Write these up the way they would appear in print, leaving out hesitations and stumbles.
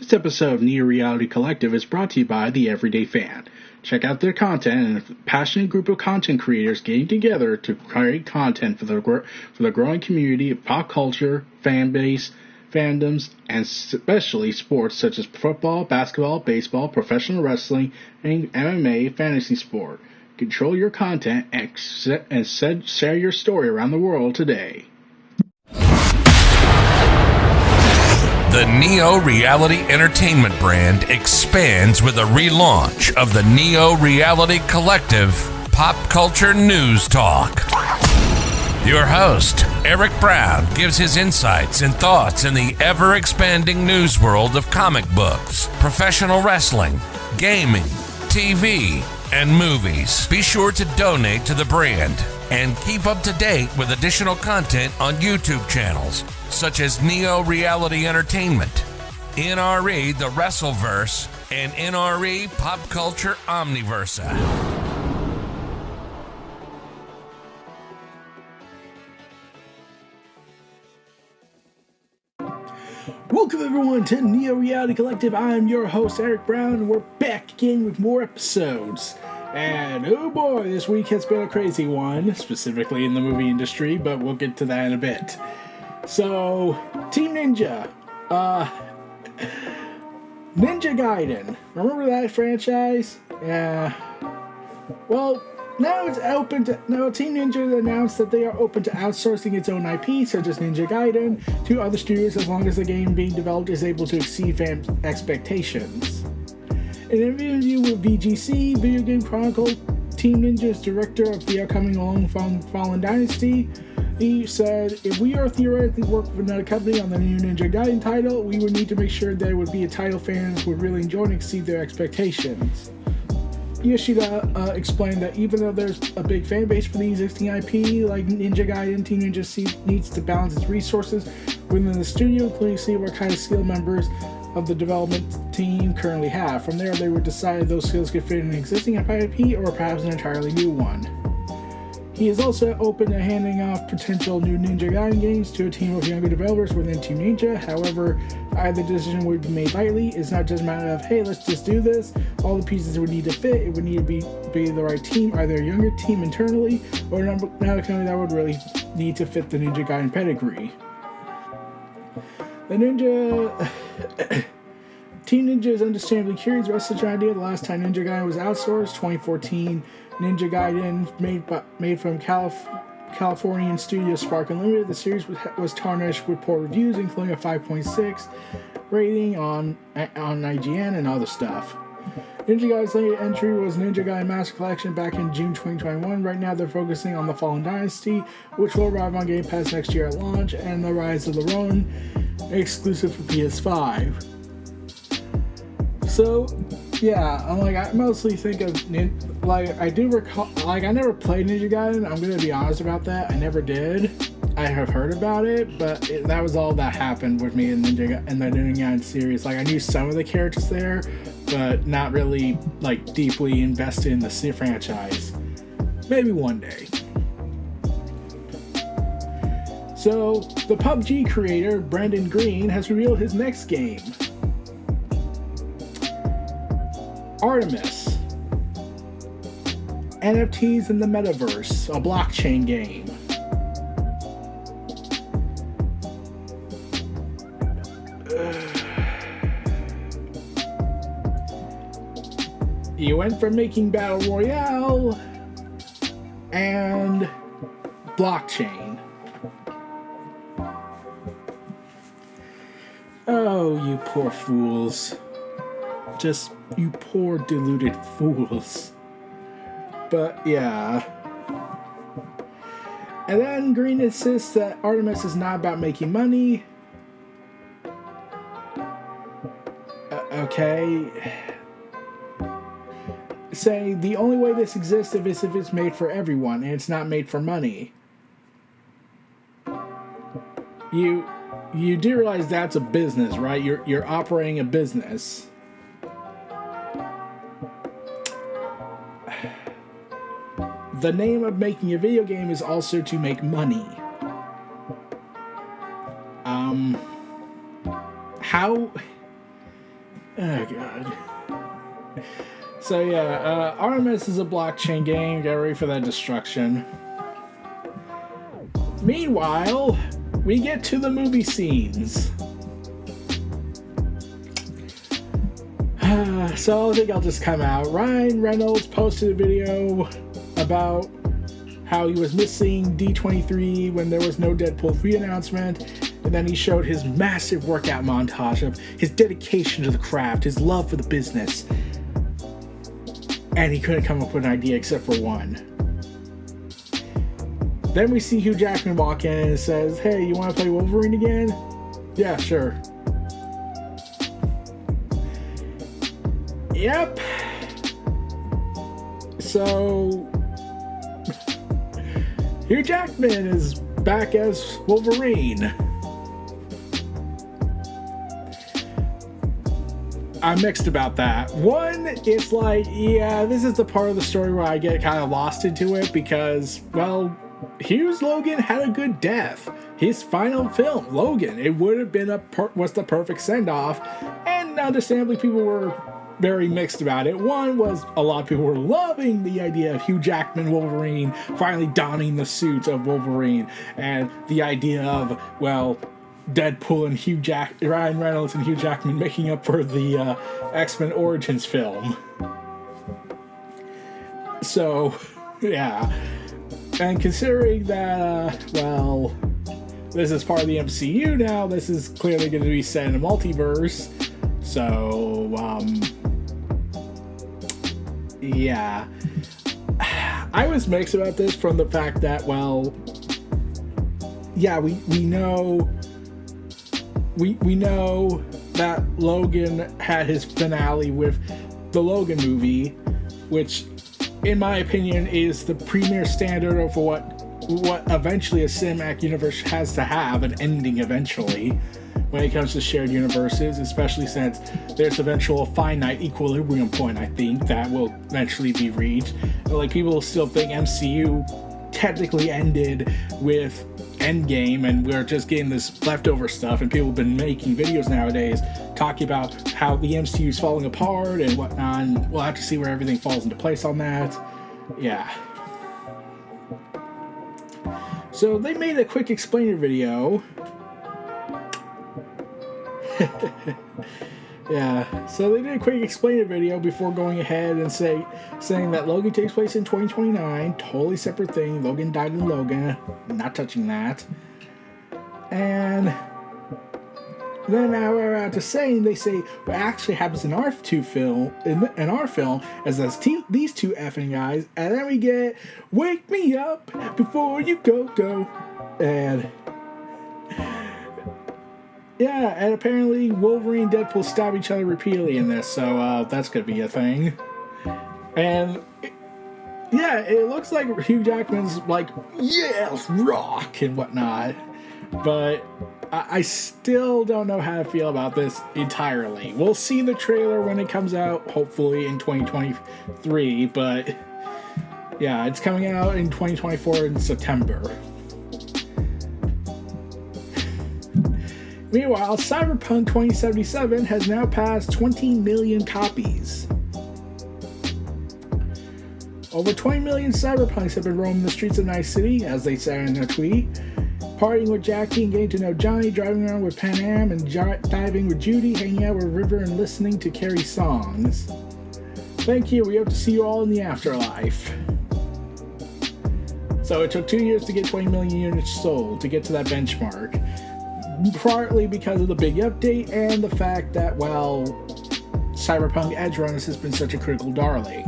This episode of Neo Reality Collective is brought to you by The Everyday Fan. Check out their content and a passionate group of content creators getting together to create content for the growing community of pop culture, fan base, fandoms, and especially sports such as football, basketball, baseball, professional wrestling, and MMA fantasy sport. Control your content and share your story around the world today. The Neo Reality Entertainment brand expands with a relaunch of the Neo Reality Collective Pop Culture News Talk. Your host, Eric Brown, gives his insights and thoughts in the ever-expanding news world of comic books, professional wrestling, gaming, TV, and movies. Be sure to donate to the brand and keep up to date with additional content on YouTube channels such as Neo Reality Entertainment, NRE The Wrestleverse, and NRE Pop Culture Omniversa. Welcome everyone to Neo Reality Collective. I'm your host Eric Brown, and we're back again with more episodes. And oh boy, this week has been a crazy one, specifically in the movie industry, but we'll get to that in a bit. So, Team Ninja, Ninja Gaiden. Remember that franchise? Yeah. Well, now it's open to. Now, Team Ninja announced that they are open to outsourcing its own IP, such as Ninja Gaiden, to other studios as long as the game being developed is able to exceed fan expectations. In an interview with VGC, Video Game Chronicle, Team Ninja's director of the upcoming Long Fallen Dynasty, he said, "If we are theoretically working with another company on the new Ninja Gaiden title, we would need to make sure that it would be a title fans would really enjoy and exceed their expectations." Yoshida explained that even though there's a big fan base for the existing IP, like Ninja Gaiden, Team Ninja needs to balance its resources within the studio, including see what kind of skill members of the development team currently have. From there, they would decide if those skills could fit in an existing IP or perhaps an entirely new one. He is also open to handing off potential new Ninja Gaiden games to a team of younger developers within Team Ninja. However, either decision would be made lightly. It's not just a matter of, hey, let's just do this. All the pieces would need to fit. It would need to be the right team, either a younger team internally or another company that would really need to fit the Ninja Gaiden pedigree. The Team Ninja is understandably curious about such an idea. The last time Ninja Gaiden was outsourced, 2014, Ninja Gaiden, made from Californian studio Spark Unlimited. The series was tarnished with poor reviews, including a 5.6 rating on IGN and other stuff. Ninja Gaiden's latest entry was Ninja Gaiden Master Collection back in June 2021. Right now they're focusing on the Fallen Dynasty, which will arrive on Game Pass next year at launch, and the Rise of the Ronin, exclusive for PS5. So, yeah, I mostly think of, I do recall, I never played Ninja Gaiden. I'm gonna be honest about that. I never did. I have heard about it, but that was all that happened with me in the Ninja Gaiden series. I knew some of the characters there, but not really, deeply invested in the franchise. Maybe one day. So, the PUBG creator, Brandon Green, has revealed his next game. Artemis. NFTs in the Metaverse, a blockchain game. You went from making Battle Royale and blockchain. Oh, you poor fools. Just, you poor deluded fools. But, yeah. And then Green insists that Artemis is not about making money. Okay. Saying the only way this exists is if it's made for everyone, and it's not made for money. You do realize that's a business, right? You're operating a business. The name of making a video game is also to make money. How Oh, God. So, yeah, RMS is a blockchain game. Get ready for that destruction. Meanwhile, we get to the movie scenes. So I think I'll just come out. Ryan Reynolds posted a video about how he was missing D23 when there was no Deadpool 3 announcement, and then he showed his massive workout montage of his dedication to the craft, his love for the business, and he couldn't come up with an idea except for one. Then we see Hugh Jackman walk in and says, "Hey, you want to play Wolverine again?" "Yeah, sure." Yep. So Hugh Jackman is back as Wolverine. I'm mixed about that. One, it's like, yeah, this is the part of the story where I get kind of lost into it because, well, Hugh's Logan had a good death. His final film, Logan, it would have been was the perfect send-off, and understandably people were very mixed about it. One was a lot of people were loving the idea of Hugh Jackman Wolverine finally donning the suit of Wolverine, and the idea of, well, Deadpool and Ryan Reynolds and Hugh Jackman making up for the X-Men Origins film. So, yeah. And considering that, well, this is part of the MCU now, this is clearly going to be set in a multiverse. So, yeah. I was mixed about this from the fact that, well, yeah, we know that Logan had his finale with the Logan movie, which, in my opinion, is the premier standard of what eventually a cinematic universe has to have, an ending eventually, when it comes to shared universes, especially since there's eventual finite equilibrium point, I think, that will eventually be reached. Like, people still think MCU technically ended with Endgame, and we're just getting this leftover stuff, and people have been making videos nowadays talking about how the MCU is falling apart and whatnot, and we'll have to see where everything falls into place on that. Yeah. So they made a quick explainer video. Yeah, so they did a quick explainer video before going ahead and saying that Logan takes place in 2029, totally separate thing. Logan died in Logan, not touching that. And then now we're out to saying, they say what actually happens in our film is these two effing guys, and then we get "Wake Me Up Before You Go," and yeah, and apparently Wolverine and Deadpool stab each other repeatedly in this, so that's gonna be a thing. And yeah, it looks like Hugh Jackman's like, "Yeah, rock," and whatnot, but I still don't know how to feel about this entirely. We'll see the trailer when it comes out, hopefully in 2023, but yeah, it's coming out in 2024 in September. Meanwhile, Cyberpunk 2077 has now passed 20 million copies. Over 20 million Cyberpunks have been roaming the streets of Night City, as they said in a tweet, partying with Jackie and getting to know Johnny, driving around with Pan Am and diving with Judy, hanging out with River and listening to Carrie's songs. Thank you, we hope to see you all in the afterlife. So it took 2 years to get 20 million units sold to get to that benchmark. Partly because of the big update and the fact that, well, Cyberpunk Edgerunners has been such a critical darling.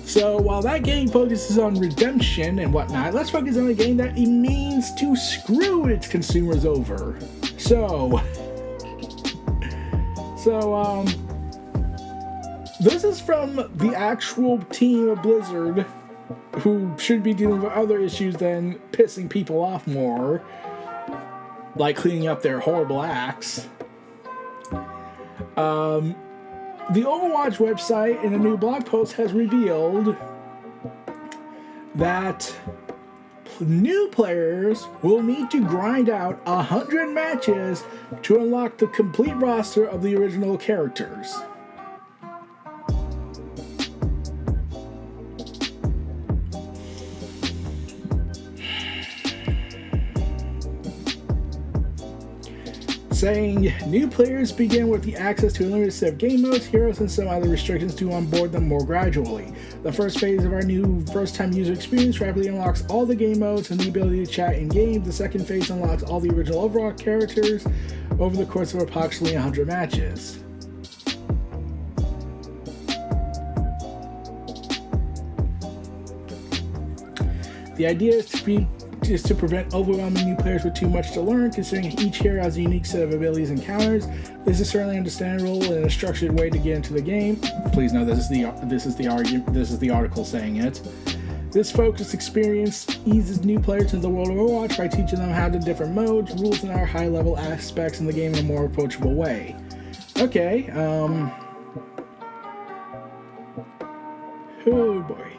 So while that game focuses on redemption and whatnot, let's focus on a game that it means to screw its consumers over. So this is from the actual team of Blizzard, who should be dealing with other issues than pissing people off more, like cleaning up their horrible acts. The Overwatch website in a new blog post has revealed that new players will need to grind out 100 matches to unlock the complete roster of the original characters. Saying new players begin with the access to a limited set of game modes, heroes, and some other restrictions to onboard them more gradually. The first phase of our new first-time user experience rapidly unlocks all the game modes and the ability to chat in-game. The second phase unlocks all the original Overwatch characters over the course of approximately 100 matches. The idea is to prevent overwhelming new players with too much to learn, considering each hero has a unique set of abilities and counters. This is certainly understandable and a structured way to get into the game. Please know this is the article saying it. This focused experience eases new players into the world of Overwatch by teaching them how the different modes, rules, and other high-level aspects in the game in a more approachable way. Okay, oh boy.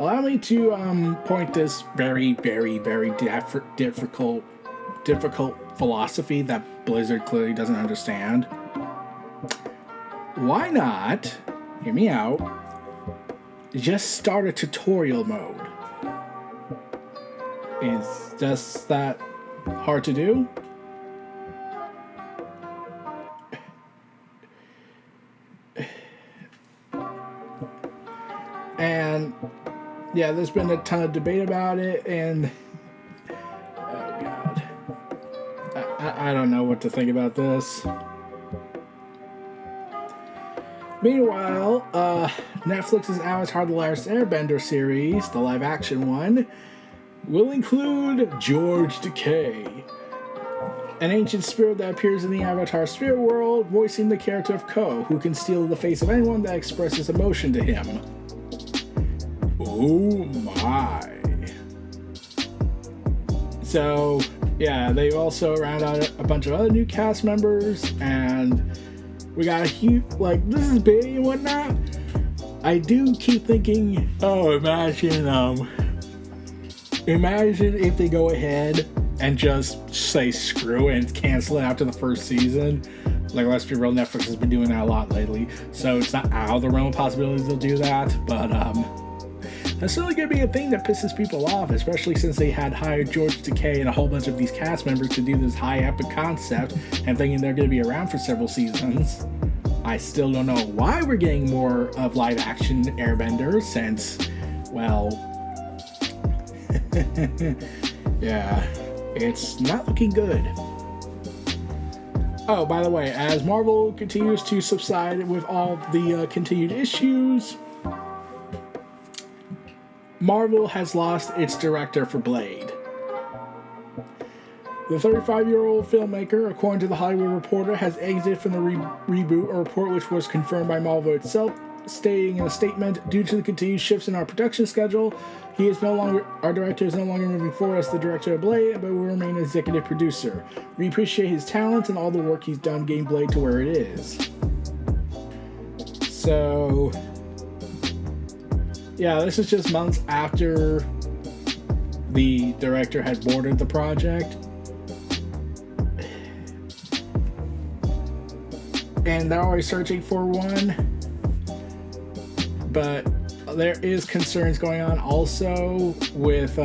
Allow me to point this very, very, very difficult philosophy that Blizzard clearly doesn't understand. Why not, hear me out, just start a tutorial mode? Is just that hard to do? And yeah, there's been a ton of debate about it, and oh god, I don't know what to think about this. Meanwhile, Netflix's Avatar: The Last Airbender series, the live-action one, will include George Takei, an ancient spirit that appears in the Avatar spirit world, voicing the character of Ko, who can steal the face of anyone that expresses emotion to him. Oh my. So, yeah, they also round out a bunch of other new cast members, and we got a huge, like, this is big and whatnot. I do keep thinking, oh, imagine if they go ahead and just say screw it and cancel it after the first season. Like, let's be real, Netflix has been doing that a lot lately, so it's not out of the realm of possibilities they'll do that, but, that's certainly going to be a thing that pisses people off, especially since they had hired George Takei and a whole bunch of these cast members to do this high epic concept and thinking they're going to be around for several seasons. I still don't know why we're getting more of live action Airbender since, well, yeah, it's not looking good. Oh, by the way, as Marvel continues to subside with all the continued issues, Marvel has lost its director for Blade. The 35-year-old filmmaker, according to the Hollywood Reporter, has exited from the reboot, a report which was confirmed by Marvel itself, stating in a statement, due to the continued shifts in our production schedule, our director is no longer moving forward as the director of Blade, but will remain executive producer. We appreciate his talent and all the work he's done getting Blade to where it is. So, yeah, this is just months after the director had boarded the project. And they're always searching for one. But there is concerns going on also with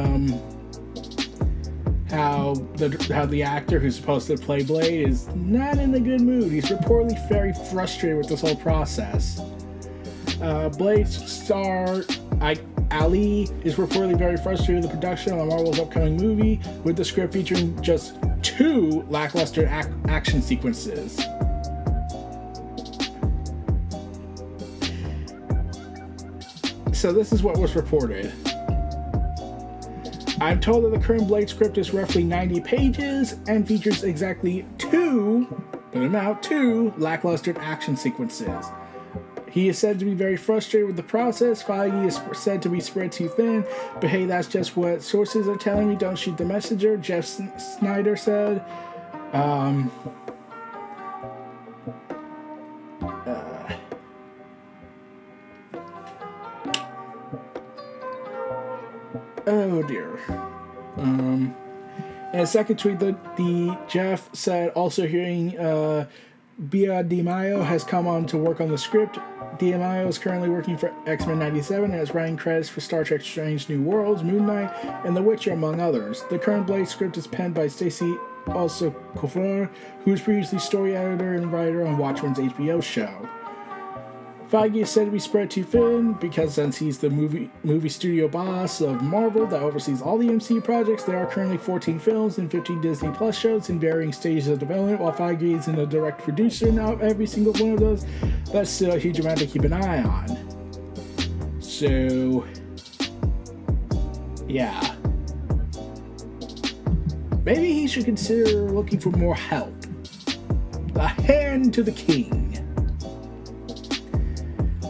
how the actor who's supposed to play Blade is not in a good mood. He's reportedly very frustrated with this whole process. Blade star Ali is reportedly very frustrated with the production of Marvel's upcoming movie, with the script featuring just 2 lackluster action sequences. So this is what was reported. I'm told that the current Blade script is roughly 90 pages and features exactly 2 lackluster action sequences. He is said to be very frustrated with the process. Feige is said to be spread too thin, but hey, that's just what sources are telling me. Don't shoot the messenger, Jeff Snyder said. Oh dear. In a second tweet, the Jeff said, also hearing Bia DiMaio has come on to work on the script. DiMaio is currently working for X-Men 97 and has writing credits for Star Trek Strange New Worlds, Moon Knight, and The Witcher, among others. The current Blade script is penned by Stacey also Kofor, who was previously story editor and writer on Watchmen's HBO show. Feige is said to be spread too thin because since he's the movie studio boss of Marvel that oversees all the MCU projects, there are currently 14 films and 15 Disney Plus shows in varying stages of development, while Feige is the direct producer now of every single one of those. That's still a huge amount to keep an eye on. So, yeah. Maybe he should consider looking for more help. A hand to the king.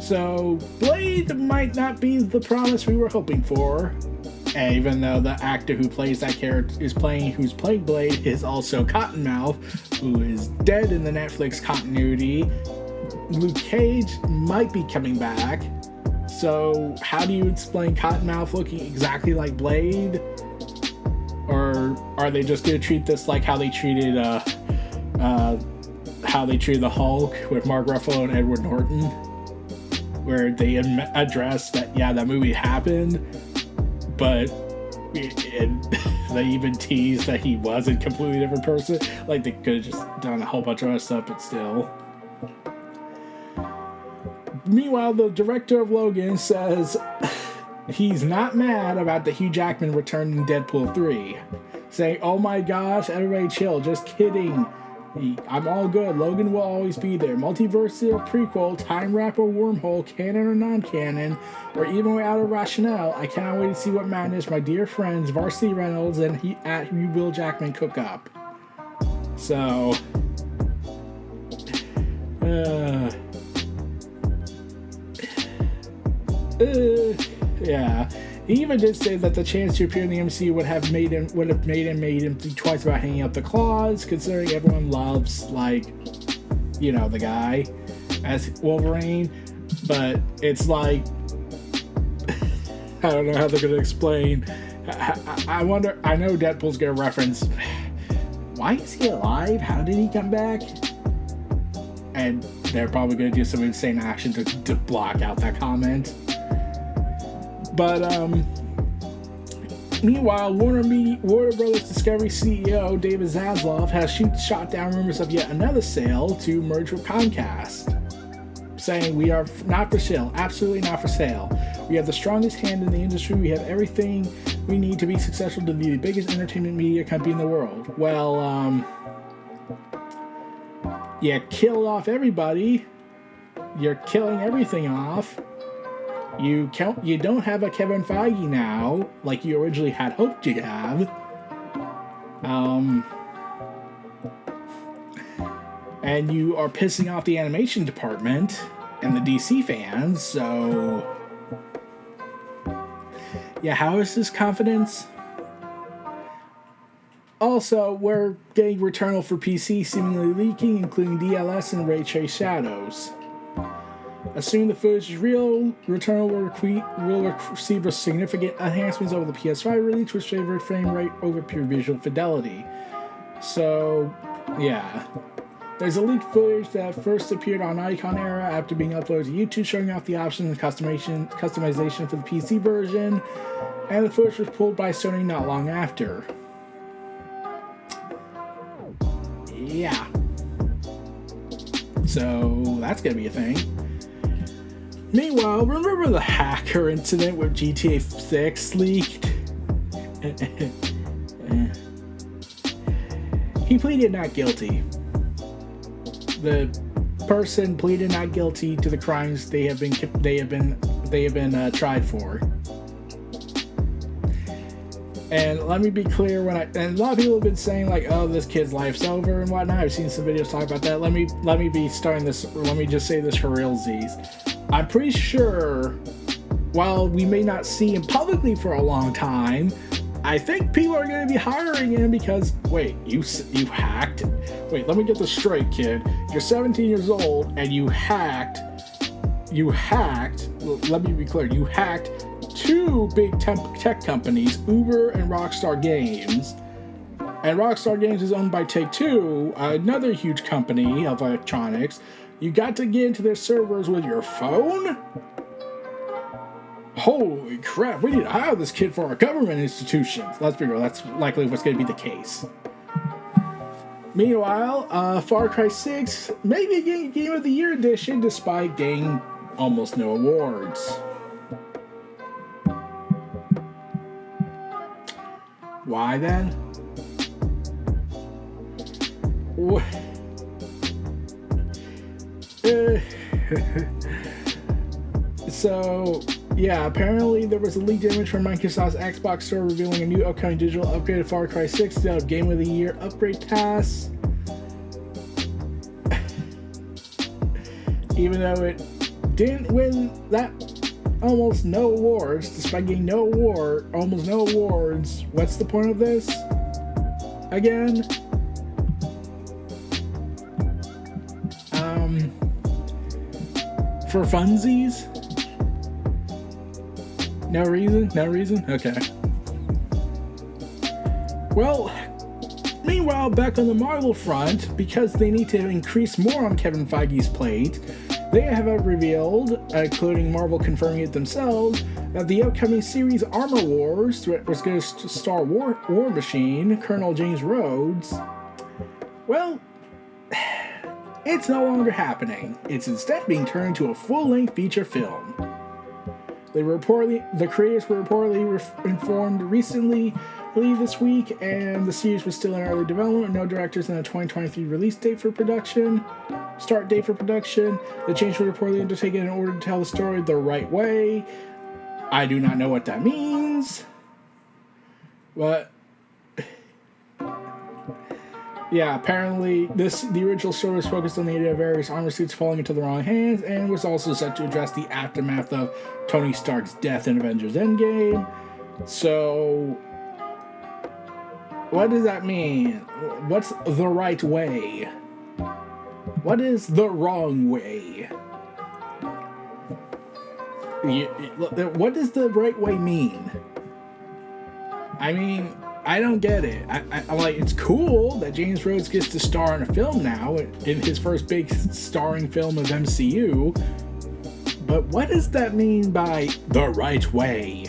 So, Blade might not be the promise we were hoping for, even though the actor who plays that character who's playing Blade is also Cottonmouth, who is dead in the Netflix continuity. Luke Cage might be coming back. So, how do you explain Cottonmouth looking exactly like Blade? Or are they just going to treat this like how they treated the Hulk with Mark Ruffalo and Edward Norton? Where they addressed that, yeah, that movie happened, but they even teased that he was a completely different person. Like, they could have just done a whole bunch of other stuff, but still. Meanwhile, the director of Logan says he's not mad about the Hugh Jackman return in Deadpool 3, saying, "Oh my gosh, everybody chill, just kidding. I'm all good. Logan will always be there. Multiversal, prequel, time wrap or wormhole, canon or non-canon, or even without a rationale. I cannot wait to see what madness my dear friends Varsity Reynolds and Hugh Jackman cook up." So, yeah. He even did say that the chance to appear in the MCU would have made him think twice about hanging up the claws, considering everyone loves, like, you know, the guy as Wolverine. But it's like, I don't know how they're going to explain. I wonder, I know Deadpool's going to reference, why is he alive? How did he come back? And they're probably going to do some insane action to block out that comment. But, meanwhile, Warner Brothers Discovery CEO David Zaslav has shot down rumors of yet another sale to merge with Comcast, saying, "We are not for sale, absolutely not for sale. We have the strongest hand in the industry. We have everything we need to be successful to be the biggest entertainment media company in the world." Well, you killed off everybody. You're killing everything off. You don't have a Kevin Feige now, like you originally had hoped you'd have. And you are pissing off the animation department and the DC fans, so... yeah, how is this confidence? Also, we're getting Returnal for PC seemingly leaking, including DLS and ray trace shadows. Assuming the footage is real, Returnal will receive significant enhancements over the PS5 release, which favored frame rate over pure visual fidelity. So, yeah. There's a leaked footage that first appeared on Icon Era after being uploaded to YouTube, showing off the options and customization for the PC version, and the footage was pulled by Sony not long after. Yeah. So, that's gonna be a thing. Meanwhile, remember the hacker incident where GTA 6 leaked? He pleaded not guilty. The person pleaded not guilty to the crimes they have been tried for. And let me be clear, and a lot of people have been saying, like, "Oh, this kid's life's over" and whatnot. I've seen some videos talk about that. Let me just say this for realsies. I'm pretty sure, while we may not see him publicly for a long time, I think people are going to be hiring him because, wait, you hacked? Wait, let me get this straight, kid. You're 17 years old and you hacked, let me be clear, you hacked two big tech companies, Uber and Rockstar Games. And Rockstar Games is owned by Take-Two, another huge company of electronics. You got to get into their servers with your phone? Holy crap, we need to hire this kid for our government institutions. Let's be real, that's likely what's going to be the case. Meanwhile, Far Cry 6 may be Game of the Year edition despite getting almost no awards. Why then? So, yeah, apparently there was a leaked image from Microsoft's Xbox store revealing a new upcoming digital upgrade of Far Cry 6 to have Game of the Year upgrade pass. Even though it didn't win that almost no awards, despite getting almost no awards, what's the point of this? Again? For funsies? No reason? No reason? Okay. Well, meanwhile, back on the Marvel front, because they need to increase more on Kevin Feige's plate, they have revealed, including Marvel confirming it themselves, that the upcoming series Armor Wars was going to star War Machine, Colonel James Rhodes. Well, it's no longer happening. It's instead being turned into a full-length feature film. The creators were reportedly informed recently this week, and the series was still in early development, with no directors and a 2023 release date for production. Start date for production. The change was reportedly undertaken in order to tell the story the right way. I do not know what that means. But yeah, apparently the original story was focused on the idea of various armor suits falling into the wrong hands, and was also set to address the aftermath of Tony Stark's death in Avengers Endgame. So, what does that mean? What's the right way? What is the wrong way? What does the right way mean? I mean, I don't get it. I like, it's cool that James Rhodes gets to star in a film now, in his first big starring film of MCU. But what does that mean by the right way?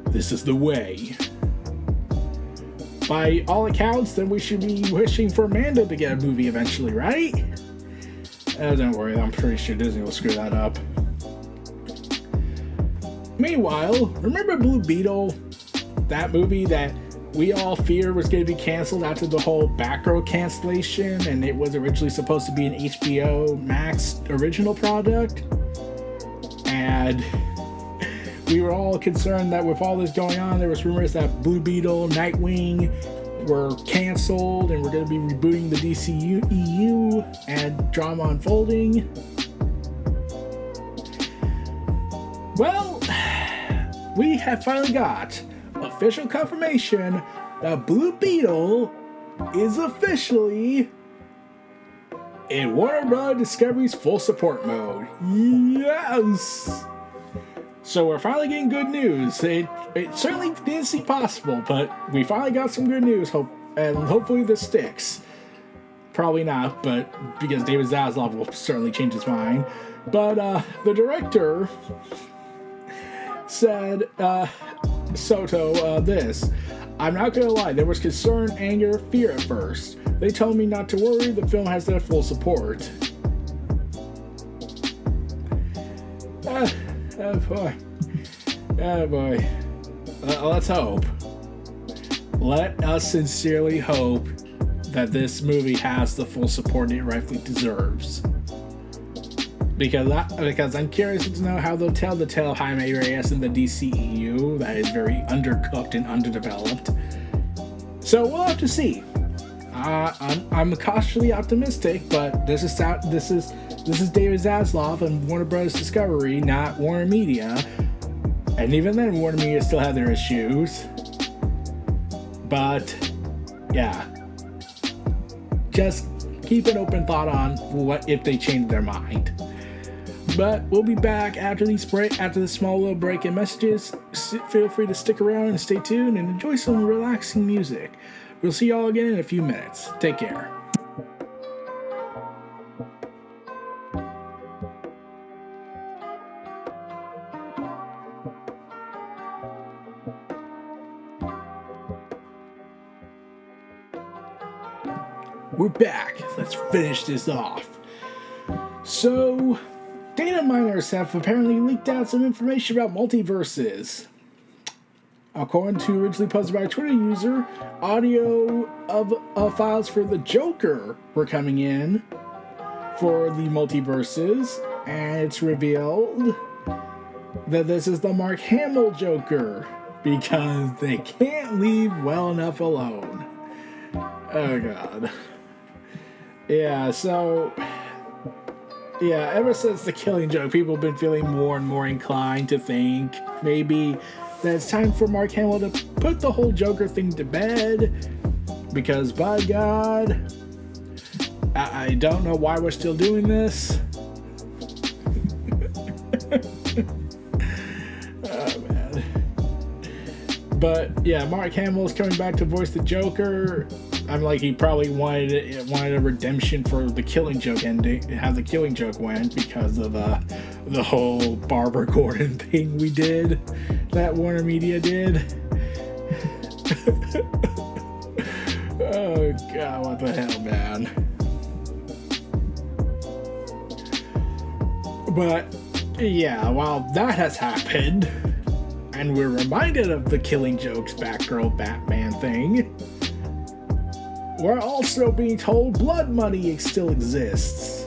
This is the way. By all accounts, then we should be wishing for Mando to get a movie eventually, right? Don't worry, I'm pretty sure Disney will screw that up. Meanwhile, remember Blue Beetle? That movie that we all feared was going to be canceled after the whole Batgirl cancellation, and it was originally supposed to be an HBO Max original product. And we were all concerned that with all this going on, there was rumors that Blue Beetle, Nightwing were canceled, and we're going to be rebooting the DCU and drama unfolding. Well, we have finally got official confirmation that Blue Beetle is officially in Warner Bros. Discovery's full support mode. Yes! So we're finally getting good news. It certainly didn't seem possible, but we finally got some good news, and hopefully this sticks. Probably not, but because David Zaslav will certainly change his mind. But the director said, Soto, this. I'm not gonna lie, there was concern, anger, fear at first. They told me not to worry, the film has their full support. Oh boy. Oh boy. Let's hope. Let us sincerely hope that this movie has the full support it rightfully deserves. Because I'm curious to know how they'll tell the tale of Jaime Reyes in the DCEU that is very undercooked and underdeveloped. So we'll have to see. I'm cautiously optimistic, but this is David Zaslav and Warner Bros. Discovery, not Warner Media. And even then, Warner Media still have their issues. But yeah, just keep an open thought on what if they change their mind. But we'll be back after this small little break in messages. Feel free to stick around and stay tuned and enjoy some relaxing music. We'll see y'all again in a few minutes. Take care. We're back. Let's finish this off. So, data miners have apparently leaked out some information about multiverses. According to originally posted by a Twitter user, audio of files for the Joker were coming in for the multiverses, and it's revealed that this is the Mark Hamill Joker because they can't leave well enough alone. Oh god. Yeah, so... Yeah, ever since The Killing Joke, people have been feeling more and more inclined to think maybe that it's time for Mark Hamill to put the whole Joker thing to bed. Because, by God, I don't know why we're still doing this. Oh, man. But, yeah, Mark Hamill is coming back to voice the Joker. I'm like, he probably wanted a redemption for the Killing Joke ending, how the Killing Joke went because of the whole Barbara Gordon thing we did, that Warner Media did. Oh god, what the hell, man. But yeah, while that has happened, and we're reminded of the Killing Joke's Batgirl Batman thing, we're also being told blood money still exists.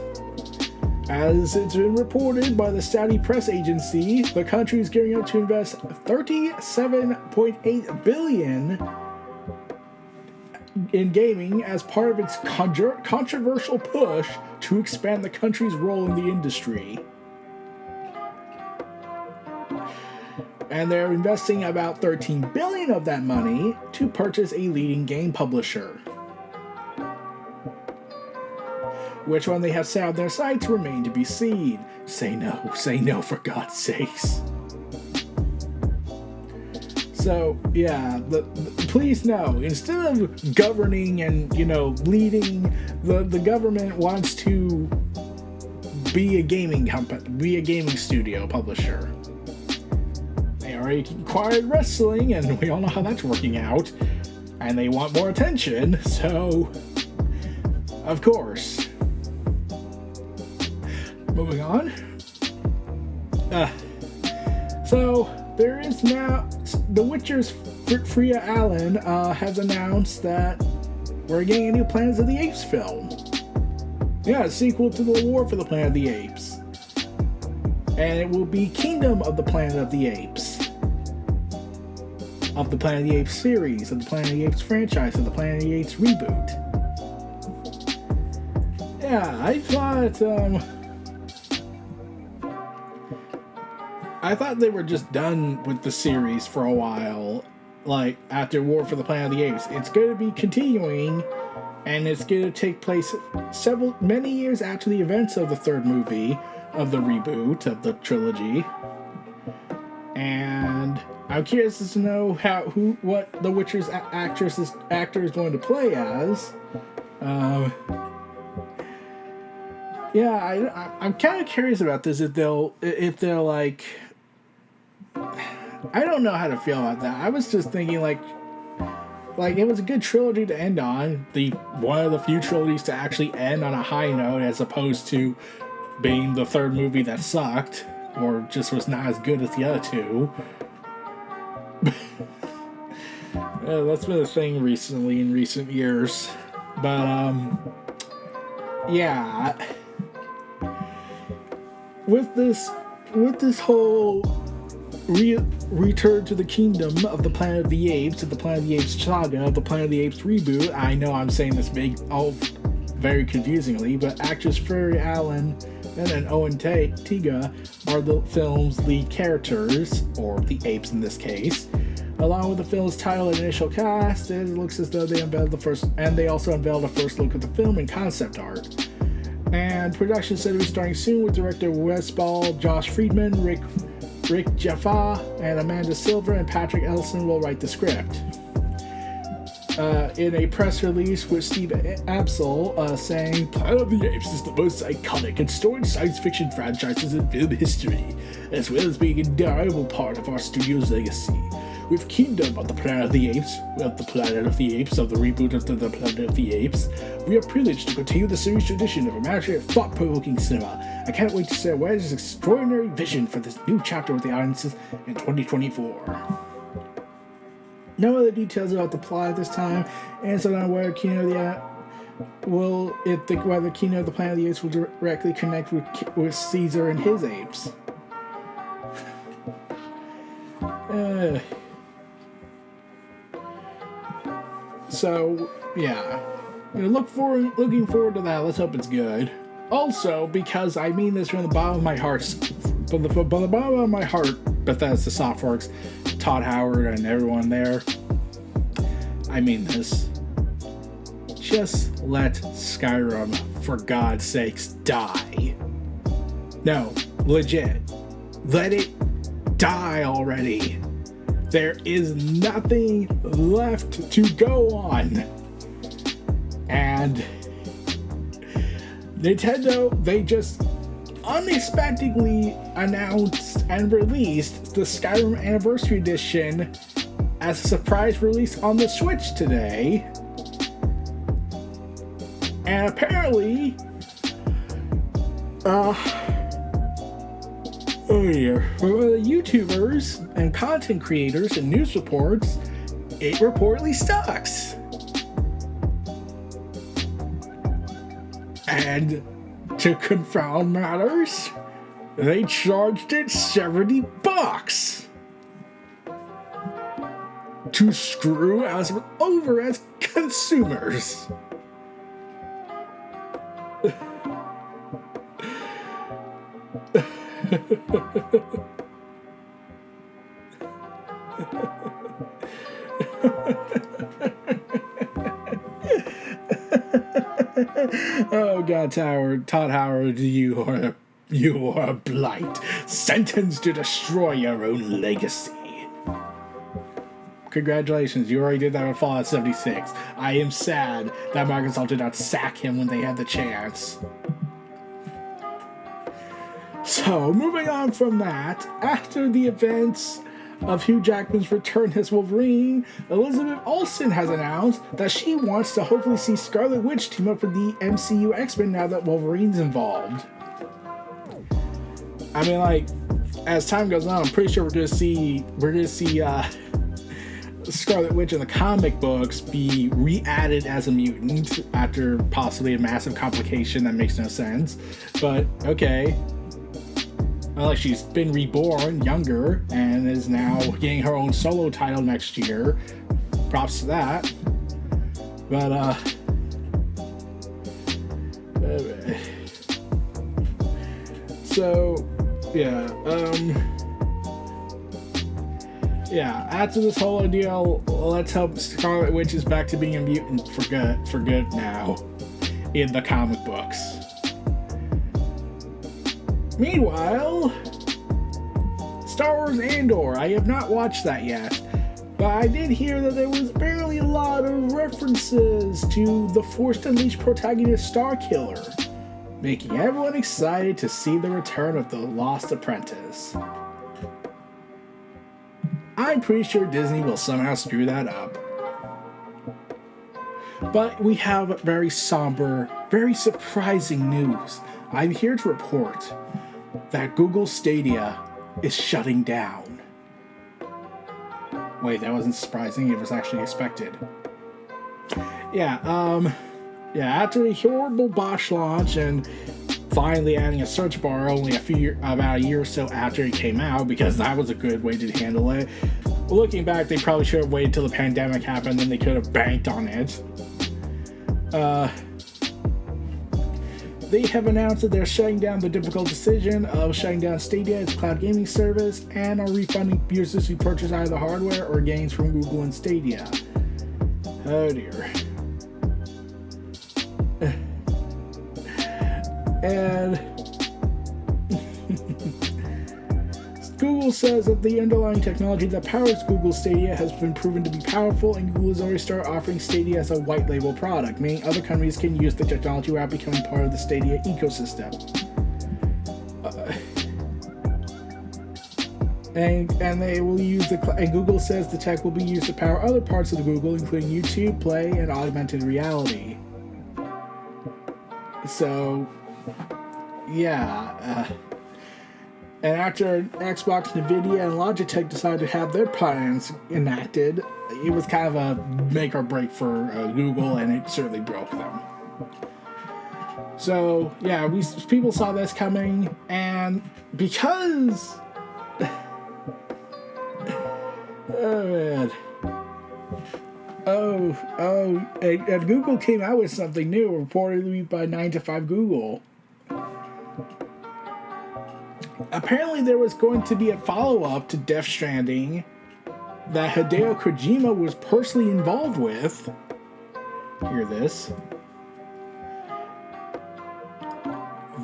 As it's been reported by the Saudi press agency, the country is gearing up to invest $37.8 billion in gaming as part of its controversial push to expand the country's role in the industry. And they're investing about $13 billion of that money to purchase a leading game publisher. Which one they have set on their sites remain to be seen. Say no for God's sakes. So, yeah, please know, instead of governing and, leading, the government wants to be a gaming company, be a gaming studio publisher. They already acquired wrestling, and we all know how that's working out. And they want more attention, so, of course. Moving on. So, there is now... The Witcher's Freya Allen has announced that we're getting a new Planet of the Apes film. Yeah, a sequel to the War for the Planet of the Apes. And it will be Kingdom of the Planet of the Apes. Of the Planet of the Apes series, of the Planet of the Apes franchise, of the Planet of the Apes reboot. Yeah, I thought they were just done with the series for a while, like after War for the Planet of the Apes. It's going to be continuing, and it's going to take place many years after the events of the third movie of the reboot of the trilogy. And I'm curious to know what the Witcher's actor is going to play as. Yeah, I'm kind of curious about this. If they're like. I don't know how to feel about that. I was just thinking like it was a good trilogy to end on. One of the few trilogies to actually end on a high note, as opposed to being the third movie that sucked or just was not as good as the other two. That's been a thing in recent years. But yeah, with this whole return to the kingdom of the Planet of the Apes, of the Planet of the Apes saga, of the Planet of the Apes reboot. I know I'm saying this very confusingly, but actress Freya Allen and Owen Tega are the film's lead characters, or the apes in this case. Along with the film's title and initial cast, it looks as though they also unveiled a first look at the film and concept art. And production said to be starting soon with director Wes Ball, Josh Friedman, Rick Jaffa, and Amanda Silver, and Patrick Ellison will write the script. In a press release with Steve Absol saying, Planet of the Apes is the most iconic and storied science fiction franchises in film history, as well as being a invaluable part of our studio's legacy. With Kingdom of the Planet of the Apes, of the Planet of the Apes, of the reboot of the Planet of the Apes, we are privileged to continue the series' tradition of imaginative, thought-provoking cinema. I can't wait to see Wedge's extraordinary vision for this new chapter with the audiences in 2024. No other details about the plot at this time, and so on whether whether Kingdom of the Planet of the Apes will directly connect with Caesar and his apes. So yeah, looking forward to that. Let's hope it's good. Also, because I mean this from the bottom of my heart, from the bottom of my heart, Bethesda Softworks, Todd Howard, and everyone there. I mean this. Just let Skyrim, for God's sakes, die. No, legit. Let it die already. There is nothing left to go on. And Nintendo, they just unexpectedly announced and released the Skyrim Anniversary Edition as a surprise release on the Switch today. And apparently, from the YouTubers and content creators and news reports, it reportedly sucks. And to confound matters, they charged it $70 to screw us over as consumers. Oh God, Todd Howard, you are a blight, sentenced to destroy your own legacy. Congratulations, you already did that with Fallout 76. I am sad that Microsoft did not sack him when they had the chance. So, moving on from that, after the events of Hugh Jackman's return as Wolverine, Elizabeth Olsen has announced that she wants to hopefully see Scarlet Witch team up with the MCU X-Men now that Wolverine's involved. I mean, like, as time goes on, I'm pretty sure we're gonna see Scarlet Witch in the comic books be re-added as a mutant after possibly a massive complication that makes no sense. But okay. Well, like, she's been reborn younger and is now getting her own solo title next year. Props to that. But, so, yeah, after this whole ordeal, let's hope Scarlet Witch is back to being a mutant for good now, in the comic books. Meanwhile, Star Wars Andor. I have not watched that yet, but I did hear that there was apparently a lot of references to the Force Unleashed protagonist Starkiller, making everyone excited to see the return of the Lost Apprentice. I'm pretty sure Disney will somehow screw that up. But we have very somber, very surprising news. I'm here to report that Google Stadia is shutting down. Wait, that wasn't surprising, it was actually expected. After a horrible botch launch and finally adding a search bar only about a year or so after it came out, because that was a good way to handle it. Looking back, they probably should have waited till the pandemic happened, then they could have banked on it. They have announced that they're shutting down the difficult decision of shutting down Stadia, its cloud gaming service, and are refunding users who purchase either the hardware or games from Google and Stadia. Oh dear. And Google says that the underlying technology that powers Google Stadia has been proven to be powerful, and Google has already started offering Stadia as a white label product, meaning other companies can use the technology without becoming part of the Stadia ecosystem. And they will use and Google says the tech will be used to power other parts of the Google, including YouTube, Play, and augmented reality. So, yeah. And after Xbox, Nvidia, and Logitech decided to have their plans enacted, it was kind of a make or break for Google, and it certainly broke them. So, yeah, people saw this coming, and because... oh, man. And Google came out with something new, reportedly by 9 to 5 Google. Apparently there was going to be a follow-up to Death Stranding that Hideo Kojima was personally involved with. Hear this.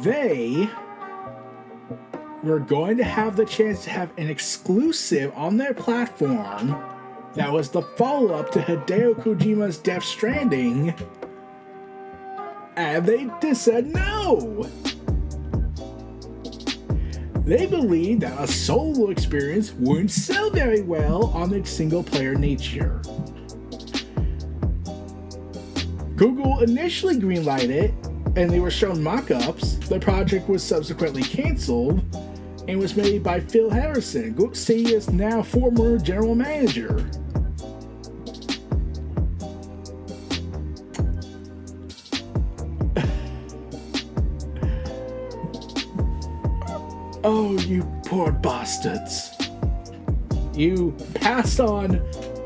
They were going to have the chance to have an exclusive on their platform that was the follow-up to Hideo Kojima's Death Stranding, and they just said no! They believed that a solo experience wouldn't sell very well on its single-player nature. Google initially greenlighted it, and they were shown mock-ups. The project was subsequently cancelled and was made by Phil Harrison, Google Stadia's now former general manager. Oh, you poor bastards. You passed on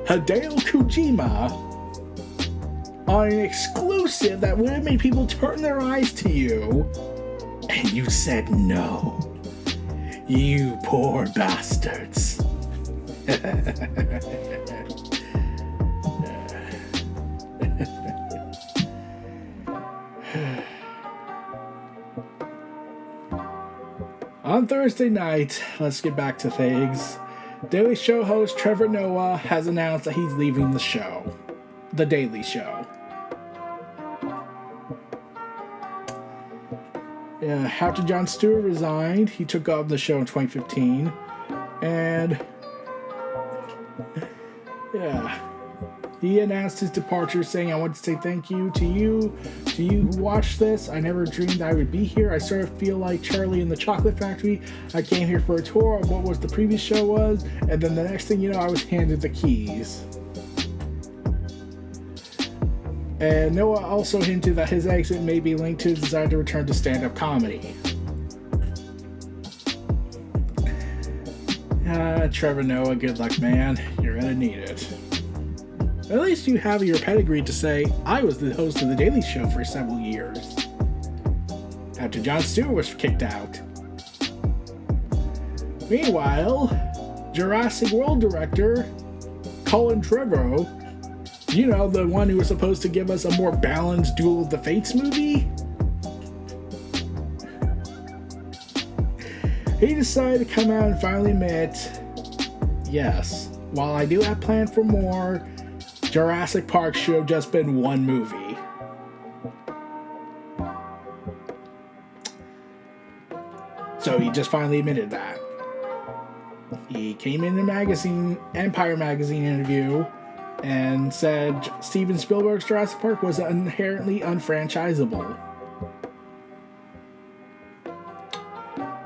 Hideo Kojima on an exclusive that would have made people turn their eyes to you, and you said no. You poor bastards. On Thursday night, let's get back to things. Daily Show host Trevor Noah has announced that he's leaving the show. The Daily Show. After Jon Stewart resigned, he took over the show in 2015. And yeah, he announced his departure, saying, "I want to say thank you to you who watched this. I never dreamed I would be here. I sort of feel like Charlie in the Chocolate Factory. I came here for a tour of what was the previous show was, and then the next thing you know, I was handed the keys." And Noah also hinted that his exit may be linked to his desire to return to stand-up comedy. Trevor Noah, good luck, man. You're gonna need it. At least you have your pedigree to say, I was the host of The Daily Show for several years, after Jon Stewart was kicked out. Meanwhile, Jurassic World director Colin Trevorrow, you know, the one who was supposed to give us a more balanced Duel of the Fates movie, he decided to come out and finally admit, yes, while I do have planned for more, Jurassic Park should have just been one movie. So he just finally admitted that. He came in the Empire magazine interview and said Steven Spielberg's Jurassic Park was inherently unfranchisable,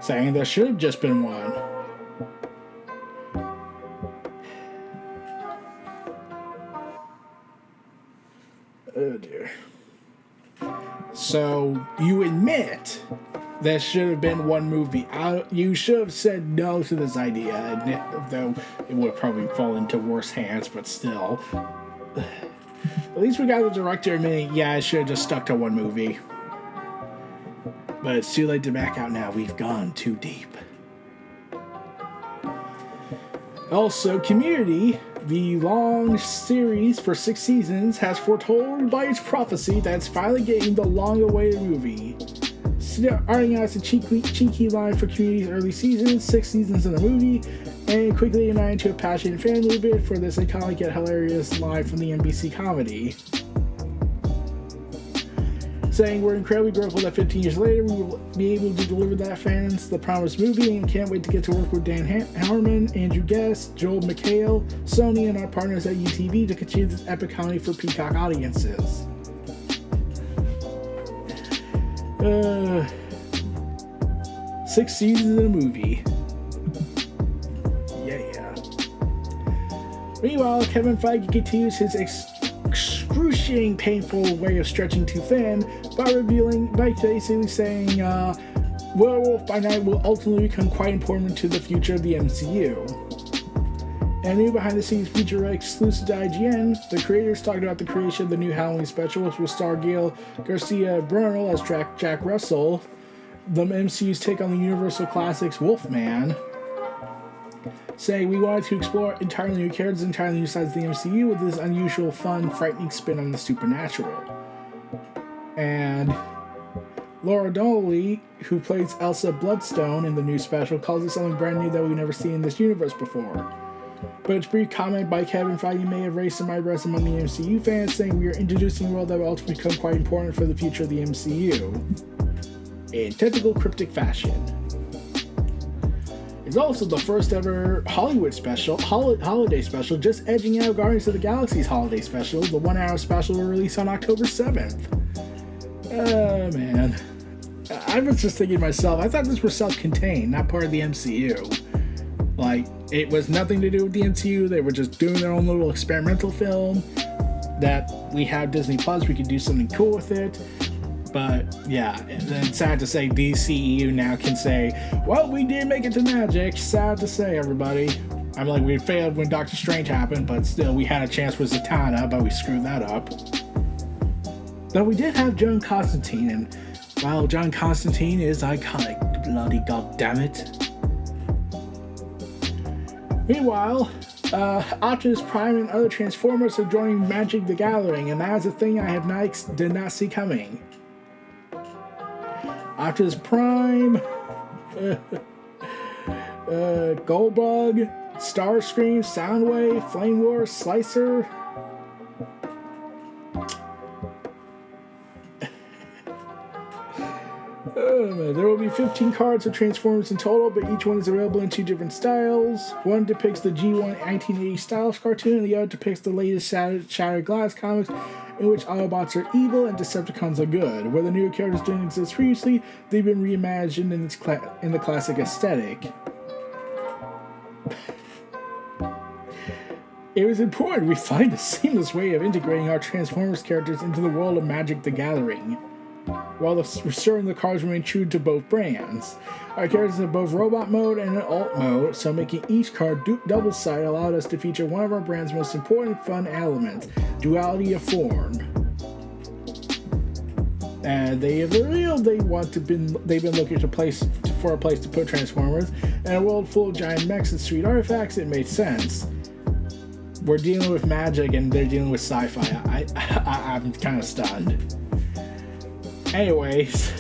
saying there should have just been one. Oh dear. So you admit there should have been one movie. You should have said no to this idea, though it would probably fall into worse hands, but still. At least we got the director admitting, yeah, I should have just stuck to one movie. But it's too late to back out now. We've gone too deep. Also, Community, the long series for 6 seasons, has foretold by its prophecy that it's finally getting the long-awaited movie. starting out as a cheeky line for Community's early seasons, 6 seasons in the movie, and quickly united into a passionate fan movement for this iconic yet hilarious line from the NBC comedy. Saying, "We're incredibly grateful that 15 years later we will be able to deliver that fans the promised movie and can't wait to get to work with Dan Harmon, Andrew Guest, Joel McHale, Sony, and our partners at UTV to continue this epic comedy for Peacock audiences." 6 seasons in a movie. Yeah. Meanwhile, Kevin Feige continues his excruciating, painful way of stretching too thin by basically saying, Werewolf by Night will ultimately become quite important to the future of the MCU. And a new behind-the-scenes feature exclusive to IGN, the creators talked about the creation of the new Halloween special, which will star Gael Garcia Bernal as Jack Russell, the MCU's take on the Universal Classics Wolfman, saying, "We wanted to explore entirely new characters, entirely new sides of the MCU with this unusual, fun, frightening spin on the supernatural." And Laura Donnelly, who plays Elsa Bloodstone in the new special, calls it something brand new that we've never seen in this universe before. But its brief comment by Kevin Feige may have raised some eyebrows among the MCU fans, saying, "We are introducing a world that will ultimately become quite important for the future of the MCU." In typical cryptic fashion. It's also the first ever Hollywood special, holiday special, just edging out Guardians of the Galaxy's holiday special. The 1-hour special will release on October 7th. Oh, man. I was just thinking to myself, I thought this was self-contained, not part of the MCU. Like, it was nothing to do with the MCU. They were just doing their own little experimental film that we have Disney Plus. We could do something cool with it. But, yeah, and then sad to say DCEU now can say, well, we did make it to Magic. Sad to say, everybody. I'm like, we failed when Doctor Strange happened, but still, we had a chance with Zatanna, but we screwed that up. Though we did have John Constantine, and while John Constantine is iconic, bloody goddammit. Meanwhile, Optimus Prime and other Transformers are joining Magic the Gathering, and that is a thing I did not see coming. Optimus Prime, Goldbug, Starscream, Soundwave, Flame War, Slicer. There will be 15 cards of Transformers in total, but each one is available in 2 different styles. One depicts the G1 1980 styles cartoon, and the other depicts the latest Shattered Glass comics, in which Autobots are evil and Decepticons are good. Where the newer characters didn't exist previously, they've been reimagined in the classic aesthetic. It was important we find a seamless way of integrating our Transformers characters into the world of Magic the Gathering, while ensuring the cards remain true to both brands. Our characters have both robot mode and an alt mode, so making each card double-sided allowed us to feature one of our brand's most important fun elements, duality of form. And they have revealed they've been looking for a place to put Transformers. In a world full of giant mechs and sweet artifacts, it made sense. We're dealing with magic and they're dealing with sci-fi. I'm kind of stunned. Anyways,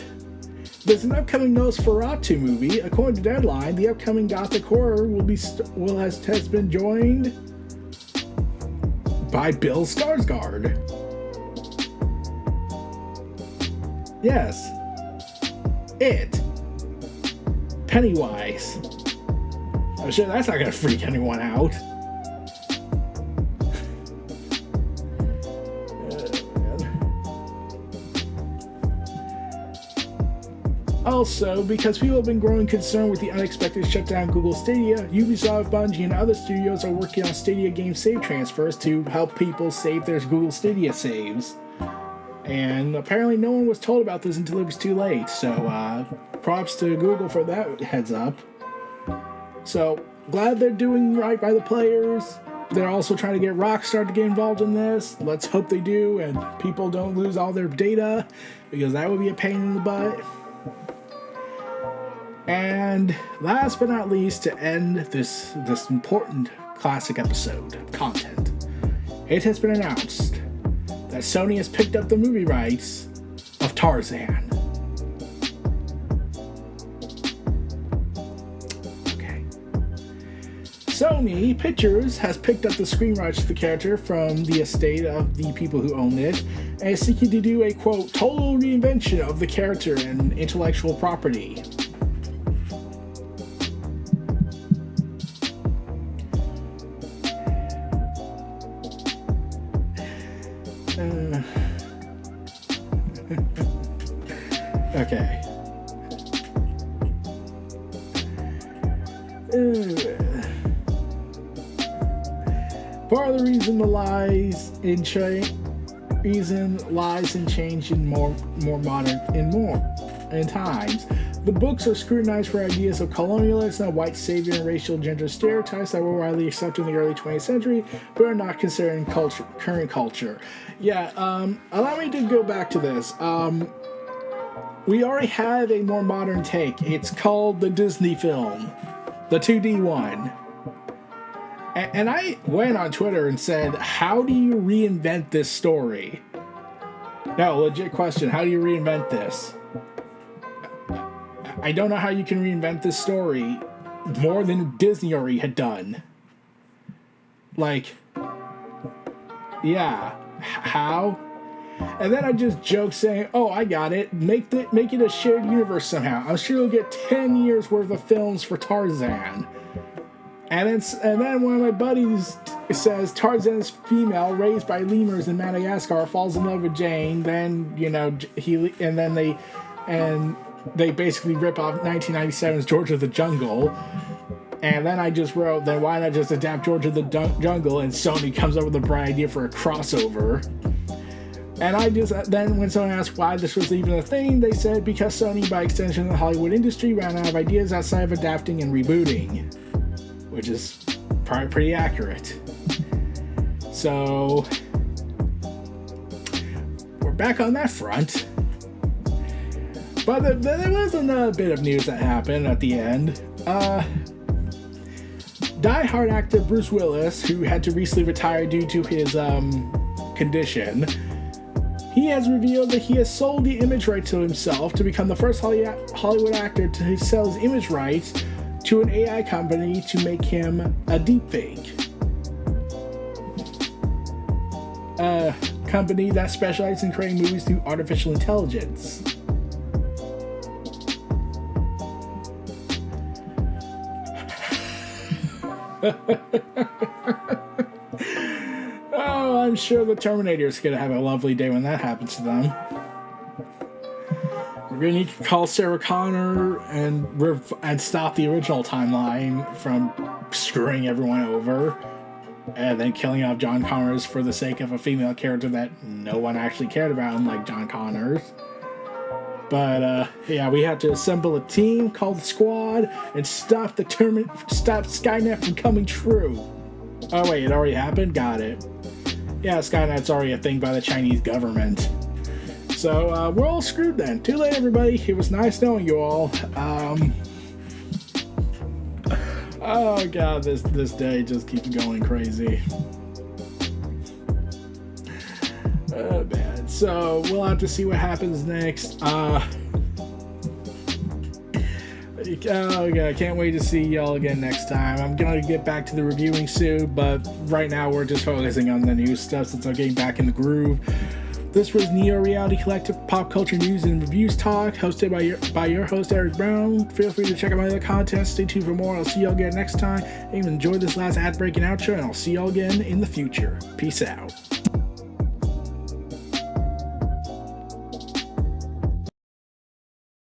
there's an upcoming Nosferatu movie. According to Deadline, the upcoming gothic horror has been joined by Bill Skarsgård. Yes, it. Pennywise. I'm sure that's not gonna freak anyone out. Also, because people have been growing concerned with the unexpected shutdown of Google Stadia, Ubisoft, Bungie, and other studios are working on Stadia game save transfers to help people save their Google Stadia saves. And apparently no one was told about this until it was too late, so props to Google for that heads up. So, glad they're doing right by the players. They're also trying to get Rockstar to get involved in this. Let's hope they do, and people don't lose all their data, because that would be a pain in the butt. And last but not least, to end this important classic episode of content, it has been announced that Sony has picked up the movie rights of Tarzan. Sony Pictures has picked up the screen rights to the character from the estate of the people who own it, and is seeking to do a, quote, total reinvention of the character and intellectual property. Okay. Part of the reason lies in change in more modern in times. The books are scrutinized for ideas of colonialism, white savior, and racial gender stereotypes that were widely accepted in the early 20th century, but are not considered in current culture. Yeah, allow me to go back to this. We already have a more modern take. It's called the Disney film, the 2D one. And I went on Twitter and said, how do you reinvent this story? No, legit question. How do you reinvent this? I don't know how you can reinvent this story more than Disney already had done. Like, yeah, how? And then I just joked saying, oh, I got it. Make it a shared universe somehow. I'm sure you'll get 10 years worth of films for Tarzan. And then one of my buddies says Tarzan's female, raised by lemurs in Madagascar, falls in love with Jane. Then, you know, they basically rip off 1997's George of the Jungle. And then I just wrote, then why not just adapt George of the Jungle? And Sony comes up with a bright idea for a crossover. And then when someone asked why this was even a thing, they said because Sony, by extension, the Hollywood industry, ran out of ideas outside of adapting and rebooting. Which is probably pretty accurate. So, we're back on that front. But there was another bit of news that happened at the end. Die-hard actor Bruce Willis, who had to recently retire due to his condition, he has revealed that he has sold the image rights to himself to become the first Hollywood actor to sell his image rights to an AI company to make him a deepfake. A company that specializes in creating movies through artificial intelligence. Oh, I'm sure the Terminator's gonna have a lovely day when that happens to them. We're gonna need to call Sarah Connor and stop the original timeline from screwing everyone over, and then killing off John Connors for the sake of a female character that no one actually cared about, unlike John Connors. But yeah, we have to assemble a team called the Squad and stop Skynet from coming true. Oh wait, it already happened? Got it. Yeah, Skynet's already a thing by the Chinese government. So, we're all screwed then. Too late, everybody. It was nice knowing you all. Oh god, this day just keeps going crazy. Oh man. So, we'll have to see what happens next. Oh god, I can't wait to see y'all again next time. I'm gonna get back to the reviewing soon, but right now we're just focusing on the new stuff since I'm getting back in the groove. This was Neo Reality Collective Pop Culture News and Reviews Talk, hosted by your host, Eric Brown. Feel free to check out my other content. Stay tuned for more. I'll see y'all again next time. And enjoy this last ad break and outro, and I'll see y'all again in the future. Peace out.